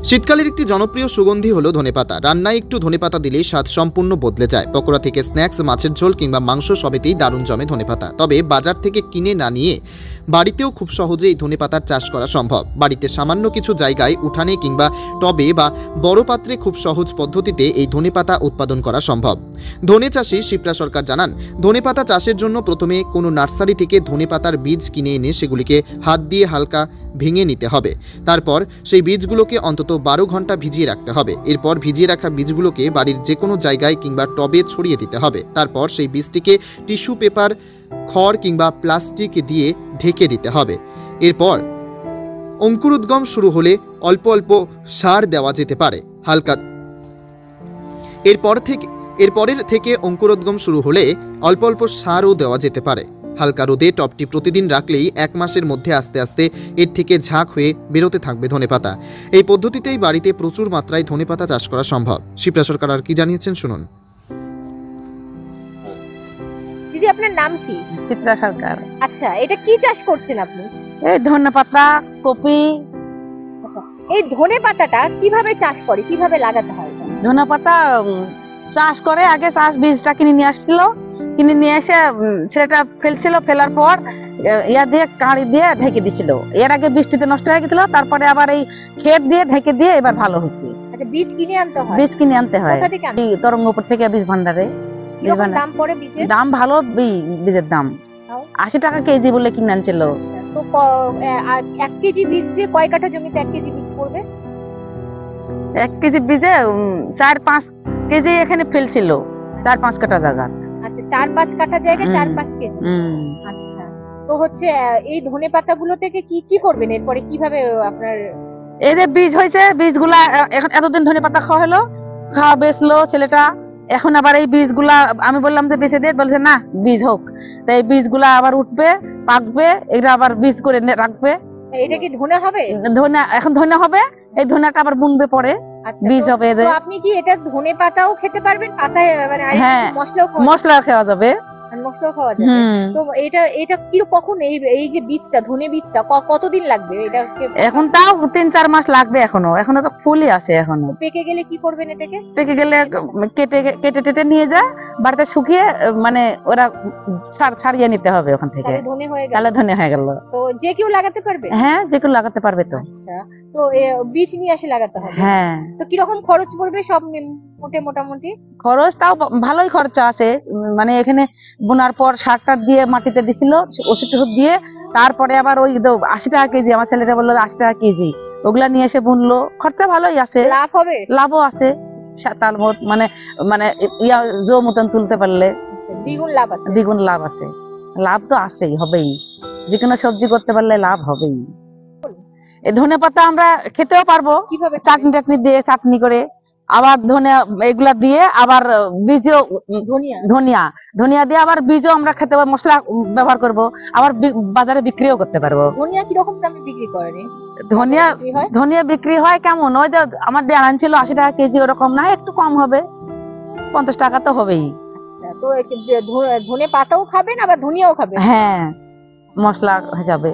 শীতকালের একটি জনপ্রিয় সুগন্ধি হলো ধনেপাতা। রান্নায় একটু ধনেপাতা দিলেই স্বাদ সম্পূর্ণ বদলে যায়। পকোড়া থেকে স্ন্যাক্স, মাছের ঝোল কিংবা মাংস সবেতেই দারুণ জমে ধনেপাতা। তবে বাজার থেকে কিনে না নিয়ে বাড়িতেও খুব সহজে এই ধনেপাতার চাষ করা সম্ভব। বাড়িতে সামান্য কিছু জায়গায় উঠানে কিংবা টবে বা বড় পাত্রে খুব সহজ পদ্ধতিতে এই ধনেপাতা উৎপাদন করা সম্ভব। ধনে চাষি শিপ্রা সরকার জানান, ধনেপাতা চাষের জন্য প্রথমে কোনো নার্সারি থেকে ধনেপাতার বীজ কিনে এনে সেগুলিকে হাত দিয়ে হালকা ভেঙে নিতে হবে। তারপর সেই বীজগুলোকে অন্তত 12 ঘন্টা ভিজিয়ে রাখতে হবে। এরপর ভিজিয়ে রাখা বীজগুলোকে বাড়ির যে কোনো জায়গায় কিংবা টবে ছড়িয়ে দিতে হবে। তারপর সেই বীজটিকে টিস্যু পেপার, খড় কিংবা প্লাস্টিক দিয়ে ঢেকে দিতে হবে। এরপর অঙ্কুরোদ্গম শুরু হলে অল্প অল্প সার দেওয়া যেতে পারে। এরপরের থেকে অঙ্কুরোদ্গম শুরু হলে অল্প অল্প সারও দেওয়া যেতে পারে। হালকা রোদে টবটি প্রতিদিন রাখলেই 1 মাসের মধ্যে আস্তে আস্তে এর থেকে ঝাঁক হয়ে বেরোতে থাকবে ধনেপাতা। এই পদ্ধতিতেই বাড়িতে প্রচুর মাত্রায় ধনেপাতা চাষ করা সম্ভব। শিপ্রা সরকার আর কি জানিয়েছেন শুনুন। দিদি, আপনার নাম কি? চিত্রা সরকার। আচ্ছা, এটা কি চাষ করছেন আপনি? এই ধনেপাতা, কপি। আচ্ছা, এই ধনেপাতাটা কিভাবে চাষ করে, কিভাবে লাগাতে হয়? ধনেপাতা চাষ করে আগে বীজটা কিনে নিয়ে আসছিল, কিনে নিয়ে এসে ছেলেটা ফেলছিল, ফেলার পর ইয়া দিয়ে কাঁড়ি দিয়ে ঢেকে দিছিল। এর আগে বৃষ্টিতে নষ্ট হয়ে গেছিল, তারপরে আবার এই ক্ষেত দিয়ে ঢেকে দিয়ে এবার ভালো হয়েছে। আচ্ছা, বীজ কিনে আনতে হয়? বীজ কিনে আনতে হয় কোথা থেকে আনতে? তরঙ্গপুর থেকে বীজ ভান্ডারে। কিরকম দাম পড়ে বীজের? দাম ভালো, বীজের দাম 80 টাকা কেজি বলে কিনে আনছিল। আচ্ছা, তো 1 কেজি বীজ দিয়ে কয় কাঠা জমিতে 1 কেজি বীজ পড়বে? 1 কেজি বীজে 4-5 কেজি এখানে ফেলছিল, 4-5 কাঠা জায়গা। আচ্ছা, 4-5 কাঠা জায়গায় 4-5 কেজি। আচ্ছা, তো হচ্ছে এই ধনেপাতা গুলো থেকে কি কি করবেন এরপরে? কিভাবে আপনার এই যে বীজ হয়েছে, বীজগুলা এখন এতদিন ধনেপাতা খাওয়া হলো, খাওয়া বেচলো ছেলেটা। এখন আবার এই বীজগুলা আমি বললাম যে বেঁচে দিয়ে, বলছে না বীজ হোক। তাই এই বীজগুলা আবার উঠবে, পাকবে, এটা আবার বীজ করে রাখবে। এটা কি ধনে হবে? ধনে এখন ধনে হবে, এই ধনেটা আবার বুনবে পরে। আচ্ছা, বীজ হবে। তো আপনি কি এটা ধনে পাতাও খেতে পারবেন? পাতায় মানে হ্যাঁ, মশলা খাওয়া যাবে। মশলাও খাওয়া যাবে। তো এটা কি কখন এই যে বীজটা, ধনে বীজটা কতদিন লাগবে এটা? এখন তাও 3-4 মাস লাগবে। এখনো তো ফুলই আছে। এখনো পেকে গেলে কি করবেন এটাকে? পেকে গেলে কেটে নিয়ে যায় বাড়িতে শুকিয়ে, মানে ওরা ছাড়িয়ে নিতে হবে ওখান থেকে। তাহলে ধনে হয়ে গেল। তো যে কেউ লাগাতে পারবে? হ্যাঁ, যে কেউ লাগাতে পারবে। তো আচ্ছা, তো বীজ নিয়ে এসে লাগাতে হবে? হ্যাঁ। তো কিরকম খরচ পড়বে সব মোটামুটি? খরচ তাও ভালোই খরচা আছে। মানে এখানে বোনার পর সারটা দিয়ে মাটিতে দিছিল, ওষুধ দিয়ে, তারপরে আবার ওই 80 টাকা কেজি, আমার ছেলেটা বললো 80 টাকা কেজি, ওগুলা নিয়ে এসে বুনলো। খরচা ভালোই আছে, লাভ হবে? লাভও আছে। তার মানে মানে জো মতন তুলতে পারলে দ্বিগুণ লাভ আছে। দ্বিগুণ লাভ আছে। লাভ তো আছেই, হবেই। যে কোনো সবজি করতে পারলে লাভ হবেই। এই ধনেপাতা আমরা খেতেও পারবো, চাটনি দিয়ে, চাটনি করে। আবার এগুলা দিয়ে আবার বীজও, ধনিয়া দিয়ে আবার বীজও আমরা খেতে পারবো, মশলা ব্যবহার করব, আবার বাজারে বিক্রিও করতে পারবো। ধনিয়া কিরকম দামে বিক্রি করেন? ধনিয়া বিক্রি হয় কেমন, ওই যে আমার দিয়ে আনছিল 80 টাকা কেজি, ওরকম না, একটু কম হবে, 50 টাকা তো হবেই। আচ্ছা, তো ধনে পাতাও খাবেন আবার ধনিয়াও খাবেন? হ্যাঁ, মশলা হয়ে যাবে।